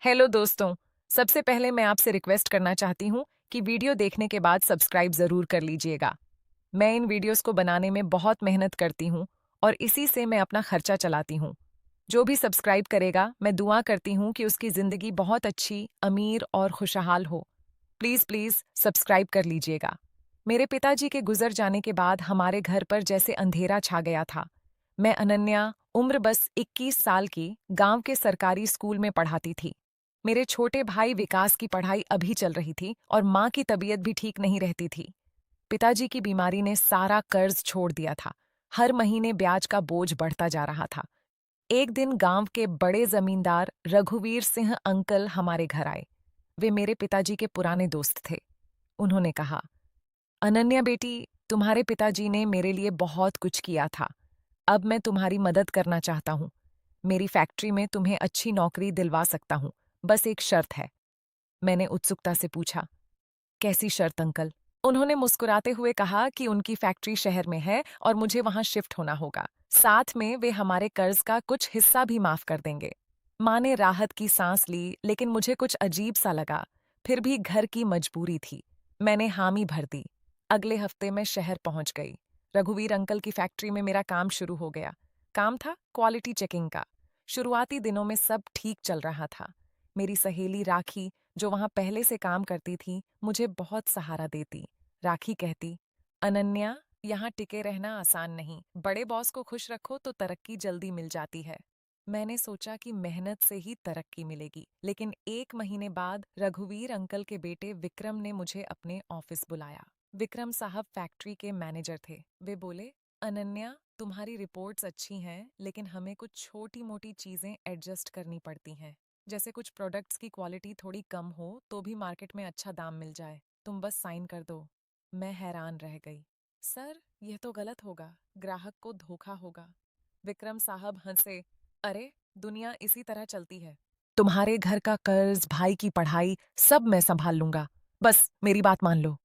Hello दोस्तों। सबसे पहले मैं आपसे रिक्वेस्ट करना चाहती हूँ कि वीडियो देखने के बाद सब्सक्राइब ज़रूर कर लीजिएगा। मैं इन वीडियोस को बनाने में बहुत मेहनत करती हूँ और इसी से मैं अपना खर्चा चलाती हूँ। जो भी सब्सक्राइब करेगा, मैं दुआ करती हूँ कि उसकी ज़िंदगी बहुत अच्छी, अमीर और खुशहाल हो। प्लीज़ प्लीज़ सब्सक्राइब कर लीजिएगा। मेरे पिताजी के गुजर जाने के बाद हमारे घर पर जैसे अंधेरा छा गया था। मैं अनन्या, उम्र बस 21 साल की, गांव के सरकारी स्कूल में पढ़ाती थी। मेरे छोटे भाई विकास की पढ़ाई अभी चल रही थी और माँ की तबीयत भी ठीक नहीं रहती थी। पिताजी की बीमारी ने सारा कर्ज छोड़ दिया था। हर महीने ब्याज का बोझ बढ़ता जा रहा था। एक दिन गांव के बड़े जमींदार रघुवीर सिंह अंकल हमारे घर आए। वे मेरे पिताजी के पुराने दोस्त थे। उन्होंने कहा, अनन्या बेटी, तुम्हारे पिताजी ने मेरे लिए बहुत कुछ किया था। अब मैं तुम्हारी मदद करना चाहता हूँ। मेरी फैक्ट्री में तुम्हें अच्छी नौकरी दिलवा सकता हूँ। बस एक शर्त है। मैंने उत्सुकता से पूछा, कैसी शर्त अंकल? उन्होंने मुस्कुराते हुए कहा कि उनकी फैक्ट्री शहर में है और मुझे वहां शिफ्ट होना होगा। साथ में वे हमारे कर्ज का कुछ हिस्सा भी माफ कर देंगे। माँ ने राहत की सांस ली, लेकिन मुझे कुछ अजीब सा लगा। फिर भी घर की मजबूरी थी। मैंने हामी भर दी। अगले हफ्ते मैं शहर पहुंच गई। रघुवीर अंकल की फैक्ट्री में मेरा काम शुरू हो गया। काम था क्वालिटी चेकिंग का। शुरुआती दिनों में सब ठीक चल रहा था। मेरी सहेली राखी, जो वहां पहले से काम करती थी, मुझे बहुत सहारा देती। राखी कहती, अनन्या, यहाँ टिके रहना आसान नहीं। बड़े बॉस को खुश रखो तो तरक्की जल्दी मिल जाती है। मैंने सोचा कि मेहनत से ही तरक्की मिलेगी, लेकिन एक महीने बाद रघुवीर अंकल के बेटे विक्रम ने मुझे अपने ऑफिस बुलाया। विक्रम साहब फैक्ट्री के मैनेजर थे। वे बोले, अनन्या, तुम्हारी रिपोर्ट्स अच्छी हैं, लेकिन हमें कुछ छोटी मोटी चीजें एडजस्ट करनी पड़ती हैं। जैसे कुछ प्रोडक्ट्स की क्वालिटी थोड़ी कम हो तो भी मार्केट में अच्छा दाम मिल जाए। तुम बस साइन कर दो। मैं हैरान रह गई। सर, यह तो गलत होगा, ग्राहक को धोखा होगा। विक्रम साहब हंसे, अरे, दुनिया इसी तरह चलती है। तुम्हारे घर का कर्ज, भाई की पढ़ाई, सब मैं संभाल लूंगा। बस मेरी बात मान लो।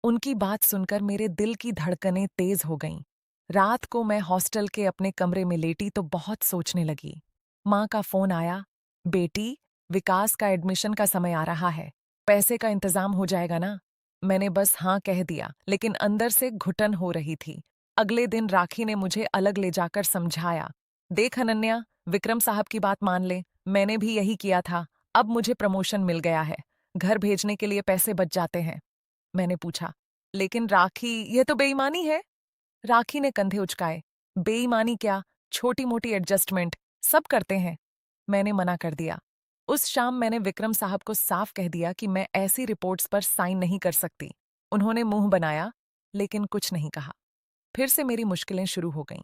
उनकी बात सुनकर मेरे दिल की धड़कनें तेज हो गईं। रात को मैं हॉस्टल के अपने कमरे में लेटी तो बहुत सोचने लगी। माँ का फोन आया, बेटी, विकास का एडमिशन का समय आ रहा है। पैसे का इंतजाम हो जाएगा ना? मैंने बस हाँ कह दिया, लेकिन अंदर से घुटन हो रही थी। अगले दिन राखी ने मुझे अलग ले जाकर समझाया, देख अनन्या, विक्रम साहब की बात मान ले। मैंने भी यही किया था। अब मुझे प्रमोशन मिल गया है। घर भेजने के लिए पैसे बच जाते हैं। मैंने पूछा, लेकिन राखी, यह तो बेईमानी है। राखी ने कंधे उचकाए, बेईमानी क्या, छोटी मोटी एडजस्टमेंट सब करते हैं। मैंने मना कर दिया। उस शाम मैंने विक्रम साहब को साफ कह दिया कि मैं ऐसी रिपोर्ट्स पर साइन नहीं कर सकती। उन्होंने मुंह बनाया, लेकिन कुछ नहीं कहा। फिर से मेरी मुश्किलें शुरू हो गईं।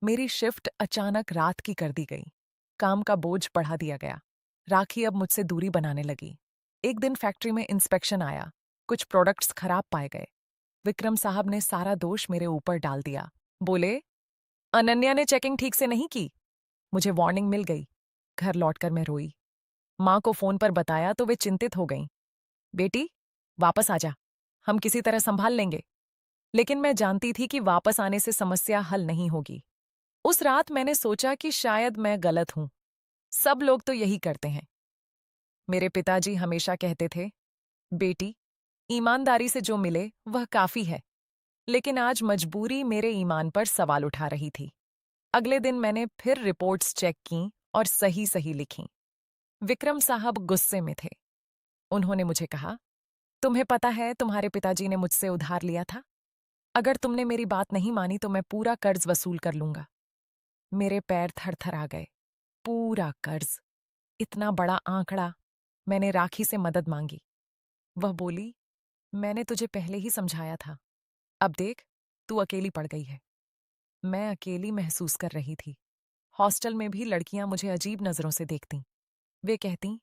मेरी शिफ्ट अचानक रात की कर दी गई। काम का बोझ बढ़ा दिया गया। राखी अब मुझसे दूरी बनाने लगी। एक दिन फैक्ट्री में इंस्पेक्शन आया। कुछ प्रोडक्ट्स खराब पाए गए। विक्रम साहब ने सारा दोष मेरे ऊपर डाल दिया। बोले, अनन्या ने चेकिंग ठीक से नहीं की। मुझे वार्निंग मिल गई। घर लौटकर मैं रोई। माँ को फोन पर बताया तो वे चिंतित हो गईं। बेटी, वापस आ जा, हम किसी तरह संभाल लेंगे। लेकिन मैं जानती थी कि वापस आने से समस्या हल नहीं होगी। उस रात मैंने सोचा कि शायद मैं गलत हूं। सब लोग तो यही करते हैं। मेरे पिताजी हमेशा कहते थे, बेटी, ईमानदारी से जो मिले वह काफी है। लेकिन आज मजबूरी मेरे ईमान पर सवाल उठा रही थी। अगले दिन मैंने फिर रिपोर्ट्स चेक की और सही सही लिखीं। विक्रम साहब गुस्से में थे। उन्होंने मुझे कहा, तुम्हें पता है तुम्हारे पिताजी ने मुझसे उधार लिया था। अगर तुमने मेरी बात नहीं मानी तो मैं पूरा कर्ज वसूल कर लूंगा। मेरे पैर थरथरा गए। पूरा कर्ज, इतना बड़ा आंकड़ा। मैंने राखी से मदद मांगी। वह बोली, मैंने तुझे पहले ही समझाया था। अब देख, तू अकेली पड़ गई है। मैं अकेली महसूस कर रही थी। हॉस्टल में भी लड़कियां मुझे अजीब नजरों से देखतीं। वे कहतीं,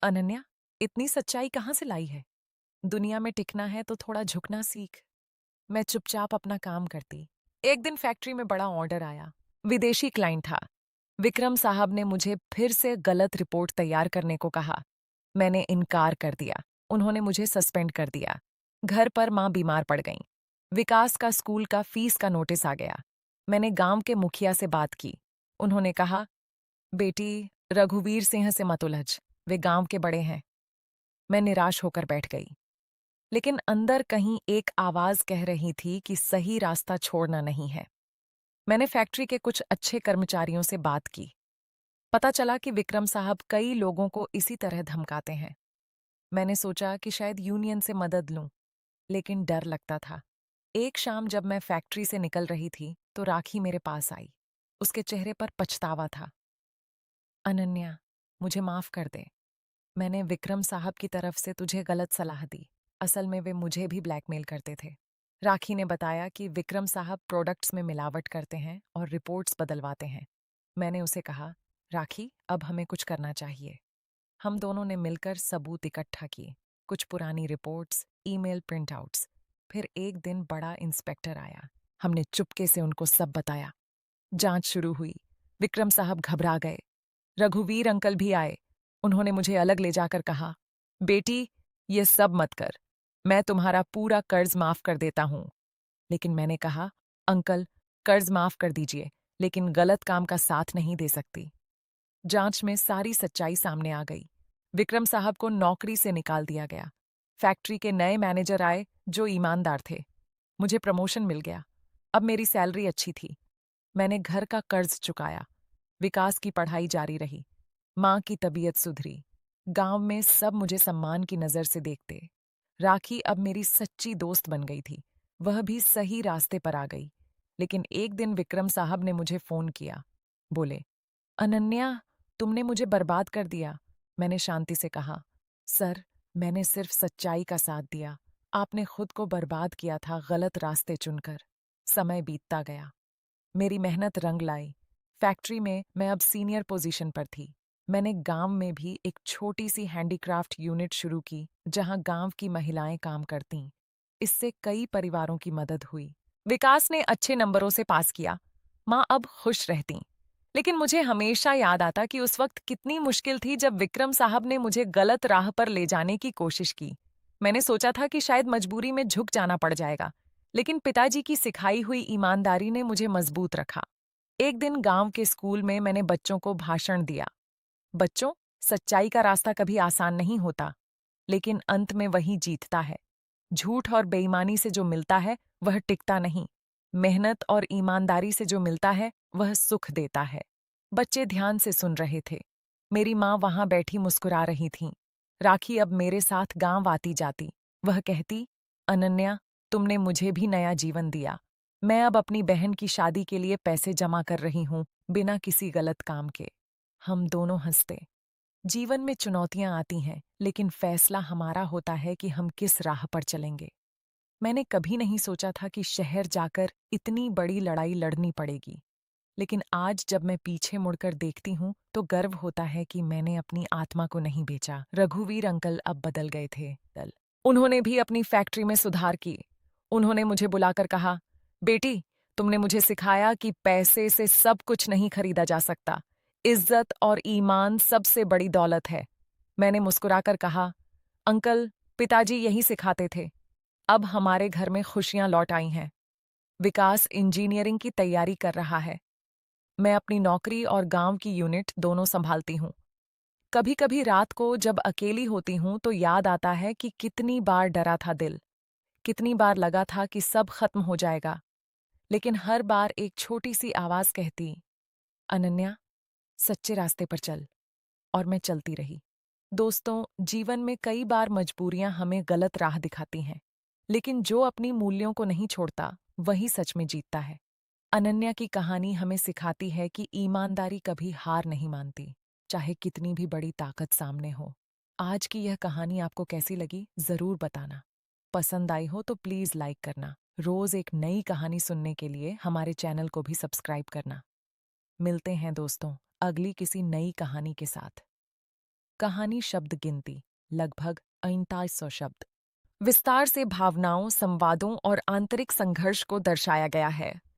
अनन्या, इतनी सच्चाई कहाँ से लाई है? दुनिया में टिकना है तो थोड़ा झुकना सीख। मैं चुपचाप अपना काम करती। एक दिन फैक्ट्री में बड़ा ऑर्डर आया। विदेशी क्लाइंट था। विक्रम साहब ने मुझे फिर से गलत रिपोर्ट तैयार करने को कहा। मैंने इनकार कर दिया। उन्होंने मुझे सस्पेंड कर दिया। घर पर माँ बीमार पड़ गईं। विकास का स्कूल का फीस का नोटिस आ गया। मैंने गांव के मुखिया से बात की। उन्होंने कहा, बेटी, रघुवीर सिंह से मत उलझ। वे गांव के बड़े हैं। मैं निराश होकर बैठ गई, लेकिन अंदर कहीं एक आवाज कह रही थी कि सही रास्ता छोड़ना नहीं है। मैंने फैक्ट्री के कुछ अच्छे कर्मचारियों से बात की। पता चला कि विक्रम साहब कई लोगों को इसी तरह धमकाते हैं। मैंने सोचा कि शायद यूनियन से मदद लूं, लेकिन डर लगता था। एक शाम जब मैं फैक्ट्री से निकल रही थी तो राखी मेरे पास आई। उसके चेहरे पर पछतावा था। अनन्या, मुझे माफ कर दे। मैंने विक्रम साहब की तरफ से तुझे गलत सलाह दी। असल में वे मुझे भी ब्लैकमेल करते थे। राखी ने बताया कि विक्रम साहब प्रोडक्ट्स में मिलावट करते हैं और रिपोर्ट्स बदलवाते हैं। मैंने उसे कहा, राखी, अब हमें कुछ करना चाहिए। हम दोनों ने मिलकर सबूत इकट्ठा किए, कुछ पुरानी रिपोर्ट्स, ईमेल प्रिंटआउट्स। फिर एक दिन बड़ा इंस्पेक्टर आया। हमने चुपके से उनको सब बताया। जांच शुरू हुई। विक्रम साहब घबरा गए। रघुवीर अंकल भी आए। उन्होंने मुझे अलग ले जाकर कहा, बेटी, ये सब मत कर। मैं तुम्हारा पूरा कर्ज माफ कर देता हूं। लेकिन मैंने कहा, अंकल, कर्ज माफ कर दीजिए, लेकिन गलत काम का साथ नहीं दे सकती। जांच में सारी सच्चाई सामने आ गई। विक्रम साहब को नौकरी से निकाल दिया गया। फैक्ट्री के नए मैनेजर आए जो ईमानदार थे। मुझे प्रमोशन मिल गया। अब मेरी सैलरी अच्छी थी। मैंने घर का कर्ज चुकाया। विकास की पढ़ाई जारी रही। माँ की तबीयत सुधरी। गांव में सब मुझे सम्मान की नजर से देखते। राखी अब मेरी सच्ची दोस्त बन गई थी। वह भी सही रास्ते पर आ गई। लेकिन एक दिन विक्रम साहब ने मुझे फोन किया। बोले, अनन्या, तुमने मुझे बर्बाद कर दिया। मैंने शांति से कहा, सर, मैंने सिर्फ सच्चाई का साथ दिया। आपने खुद को बर्बाद किया था गलत रास्ते चुनकर। समय बीतता गया। मेरी मेहनत रंग लाई। फैक्ट्री में मैं अब सीनियर पोजीशन पर थी। मैंने गांव में भी एक छोटी सी हैंडीक्राफ्ट यूनिट शुरू की, जहां गांव की महिलाएं काम करतीं। इससे कई परिवारों की मदद हुई। विकास ने अच्छे नंबरों से पास किया। माँ अब खुश रहती। लेकिन मुझे हमेशा याद आता कि उस वक्त कितनी मुश्किल थी जब विक्रम साहब ने मुझे गलत राह पर ले जाने की कोशिश की। मैंने सोचा था कि शायद मजबूरी में झुक जाना पड़ जाएगा, लेकिन पिताजी की सिखाई हुई ईमानदारी ने मुझे मजबूत रखा। एक दिन गांव के स्कूल में मैंने बच्चों को भाषण दिया। बच्चों, सच्चाई का रास्ता कभी आसान नहीं होता, लेकिन अंत में वही जीतता है। झूठ और बेईमानी से जो मिलता है वह टिकता नहीं। मेहनत और ईमानदारी से जो मिलता है वह सुख देता है। बच्चे ध्यान से सुन रहे थे। मेरी माँ वहां बैठी मुस्कुरा रही थीं। राखी अब मेरे साथ गांव आती जाती। वह कहती, अनन्या, तुमने मुझे भी नया जीवन दिया। मैं अब अपनी बहन की शादी के लिए पैसे जमा कर रही हूं, बिना किसी गलत काम के। हम दोनों हंसते। जीवन में चुनौतियां आती हैं, लेकिन फैसला हमारा होता है कि हम किस राह पर चलेंगे। मैंने कभी नहीं सोचा था कि शहर जाकर इतनी बड़ी लड़ाई लड़नी पड़ेगी, लेकिन आज जब मैं पीछे मुड़कर देखती हूँ तो गर्व होता है कि मैंने अपनी आत्मा को नहीं बेचा। रघुवीर अंकल अब बदल गए थे। उन्होंने भी अपनी फैक्ट्री में सुधार की। उन्होंने मुझे बुलाकर कहा, बेटी, तुमने मुझे सिखाया कि पैसे से सब कुछ नहीं खरीदा जा सकता। इज्जत और ईमान सबसे बड़ी दौलत है। मैंने मुस्कुराकर कहा, अंकल, पिताजी यही सिखाते थे। अब हमारे घर में खुशियां लौट आई हैं। विकास इंजीनियरिंग की तैयारी कर रहा है। मैं अपनी नौकरी और गांव की यूनिट दोनों संभालती हूँ। कभी कभी रात को जब अकेली होती हूँ तो याद आता है कि कितनी बार डरा था दिल, कितनी बार लगा था कि सब खत्म हो जाएगा, लेकिन हर बार एक छोटी सी आवाज कहती, अनन्या, सच्चे रास्ते पर चल। और मैं चलती रही। दोस्तों, जीवन में कई बार मजबूरियां हमें गलत राह दिखाती हैं, लेकिन जो अपनी मूल्यों को नहीं छोड़ता वही सच में जीतता है। अनन्या की कहानी हमें सिखाती है कि ईमानदारी कभी हार नहीं मानती, चाहे कितनी भी बड़ी ताकत सामने हो। आज की यह कहानी आपको कैसी लगी, जरूर बताना। पसंद आई हो तो प्लीज लाइक करना। रोज एक नई कहानी सुनने के लिए हमारे चैनल को भी सब्सक्राइब करना। मिलते हैं दोस्तों अगली किसी नई कहानी के साथ। कहानी शब्द गिनती लगभग 4500 शब्द। विस्तार से भावनाओं, संवादों और आंतरिक संघर्ष को दर्शाया गया है।